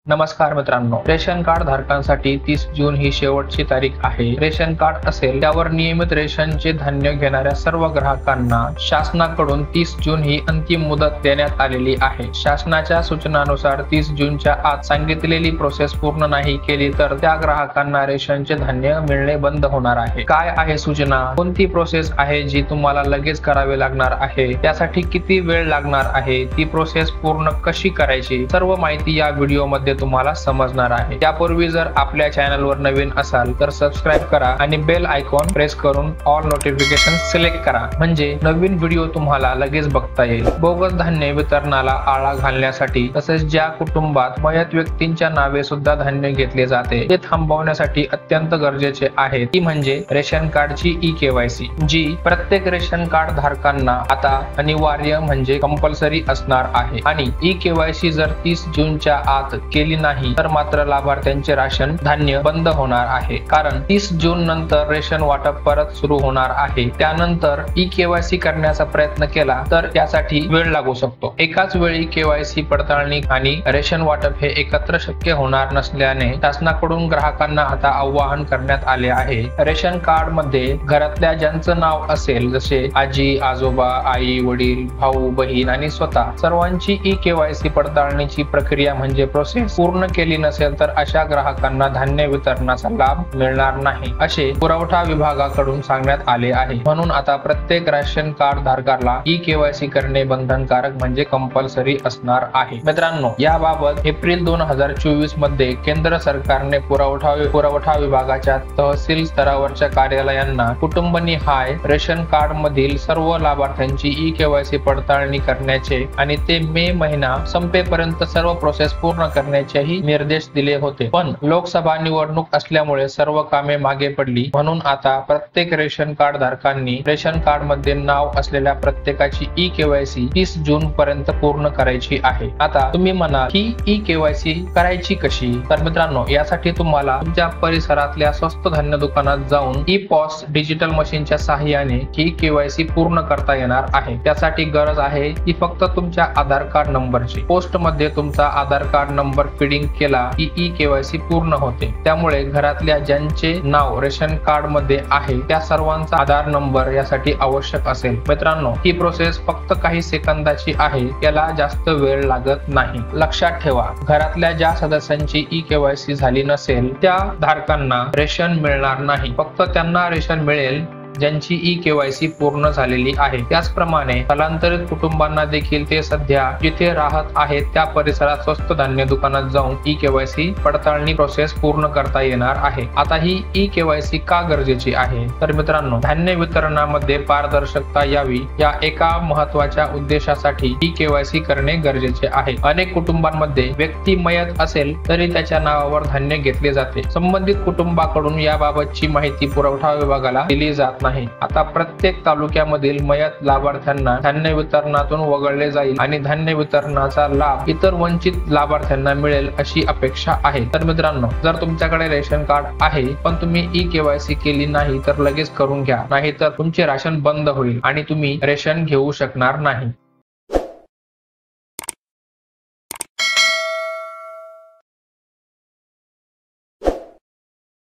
नमस्कार मित्रांनो, ration card धारकांसाठी 30 जून ही शेवटची तारीख आहे. रेशन कार्ड असेल त्यावर नियमित रेशनचे धान्य घेणाऱ्या सर्व ग्राहकांना शासनाकडून 30 जून ही अंतिम मुदत देण्यात आलेली आहे. शासनाच्या सूचनानुसार 30 जूनच्या आत सांगितलेली प्रोसेस पूर्ण नाही केली तर त्या ग्राहकांना रेशनचे धान्य मिळणे बंद होणार आहे. काय आहे सूचना, कोणती प्रोसेस आहे जी तुम्हाला लगेच करावी लागणार आहे, त्यासाठी किती वेळ लागणार आहे, ती प्रोसेस पूर्ण कशी करायची, सर्व माहिती या व्हिडिओमध्ये तुम्हाला समजणार आहे. त्यापूर्वी जर आपल्या चॅनलवर नवीन असाल तर सबस्क्राईब करा आणि बेल आयकॉन प्रेस करून ऑल नोटिफिकेशन सिलेक्ट करा, म्हणजे नवीन व्हिडिओ तुम्हाला लगेच बघता येईल. बोगस धान्य वितरणाला आळा घालण्यासाठी तसेच ज्या कुटुंबात मयत व्यक्तींच्या नावे सुद्धा धान्य घेतले जाते ते थांबवण्यासाठी अत्यंत गरजेचे आहे ती म्हणजे रेशन कार्डची ई-केवायसी, जी प्रत्येक रेशन कार्ड धारकांना आता अनिवार्य म्हणजे कंपल्सरी असणार आहे. आणि ई-केवायसी जर 30 जूनच्या आत केली नाही तर मात्र लाभार्थ्यांचे राशन धान्य बंद होणार आहे. कारण 30 जून नंतर रेशन वाटप परत सुरू होणार आहे. त्यानंतर ई-केवायसी करण्याचा प्रयत्न केला तर त्यासाठी वेळ लागू शकतो. एकाच वेळी केवायसी पडताळणी आणि रेशन वाटप हे एकत्र शक्य होणार नसल्याने शासनाकडून ग्राहकांना आता आवाहन करण्यात आले आहे. रेशन कार्ड मध्ये घरातल्या ज्यांचं नाव असेल, जसे आजी, आजोबा, आई, वडील, भाऊ, बहीण आणि स्वतः सर्वांची ई-केवायसी पडताळणीची प्रक्रिया म्हणजे प्रोसेस पूर्ण केली नसेल तर अशा ग्राहकांना धान्य वितरणाचा लाभ मिळणार नाही, असे पुरवठा विभागाकडून सांगण्यात आले आहे. म्हणून आता प्रत्येक रेशन कार्ड धारकाला ई-केवायसी करणे बंधनकारक म्हणजे कंपल्सरी असणार आहे. मित्रांनो, याबाबत एप्रिल 2024 मध्ये केंद्र सरकारने पुरवठा विभागाच्या तहसील स्तरावरच्या कार्यालयांना कुटुंबनिहाय रेशन कार्ड मधील सर्व लाभार्थ्यांची ई-केवायसी पडताळणी करण्याचे आणि ते मे महिना संपेपर्यंत सर्व प्रोसेस पूर्ण करण्याचेही निर्देश दिले होते. पण लोकसभा निवडणूक असल्यामुळे सर्व कामे मागे पडली. म्हणून आता प्रत्येक रेशन कार्ड धारकांनी रेशन कार्ड मध्ये नाव असलेल्या प्रत्येकाची ई-केवायसी 30 जून पर्यंत पूर्ण करायची आहे. आता तुम्ही म्हणाल ही ई-केवायसी करायची कशी? तर मित्रांनो, यासाठी तुम्हाला तुमच्या परिसरातल्या स्वस्त धान्य दुकानात जाऊन ई-पॉस डिजिटल मशीनच्या सहाय्याने ही केवायसी पूर्ण करता येणार आहे. त्यासाठी गरज आहे की फक्त तुमच्या आधार कार्ड नंबरची. पोस्ट मध्ये तुमचा आधार कार्ड नंबर फिडिंग केला की ई-केवायसी पूर्ण होते. त्यामुळे घरातल्या ज्यांचे नाव रेशन कार्ड मध्ये आहे त्या सर्वांचा आधार नंबर यासाठी आवश्यक असेल. मित्रांनो, ही प्रोसेस फक्त काही सेकंदाची आहे, याला जास्त वेळ लागत नाही. लक्षात ठेवा, घरातल्या ज्या सदस्यांची ई-केवायसी झाली नसेल त्या धारकांना रेशन मिळणार नाही. फक्त त्यांना रेशन मिळेल ज्यांची ई-केवायसी पूर्ण झालेली आहे. त्याचप्रमाणे स्थलांतरित कुटुंबांना देखील ते सध्या जिथे राहत आहेत त्या परिसरात स्वस्त धान्य दुकानात जाऊन ई-केवायसी पडताळणी प्रोसेस पूर्ण करता येणार आहे. आता ही ई-केवायसी का गरजेची आहे? तर मित्रांनो, धान्य वितरणामध्ये पारदर्शकता यावी या एका महत्वाच्या उद्देशासाठी ई-केवायसी करणे गरजेचे आहे. अनेक कुटुंबांमध्ये व्यक्ती मयत असेल तरी त्याच्या नावावर धान्य घेतले जाते. संबंधित कुटुंबाकडून याबाबतची माहिती पुरवठा विभागाला दिली जात नाही. आता प्रत्येक तालुक्यामधील मयत लाभार्थ्यांना धान्य वितरणातून वगळले जाईल आणि धान्य वितरणाचा लाभ इतर वंचित लाभार्थ्यांना मिळेल अशी अपेक्षा आहे. तर मित्रांनो, जर तुमच्याकडे रेशन कार्ड आहे पण तुम्ही ई-केवायसी केली नाही तर लगेच करून घ्या, नाहीतर तुमचे राशन बंद होईल आणि तुम्ही रेशन घेऊ शकणार नाही.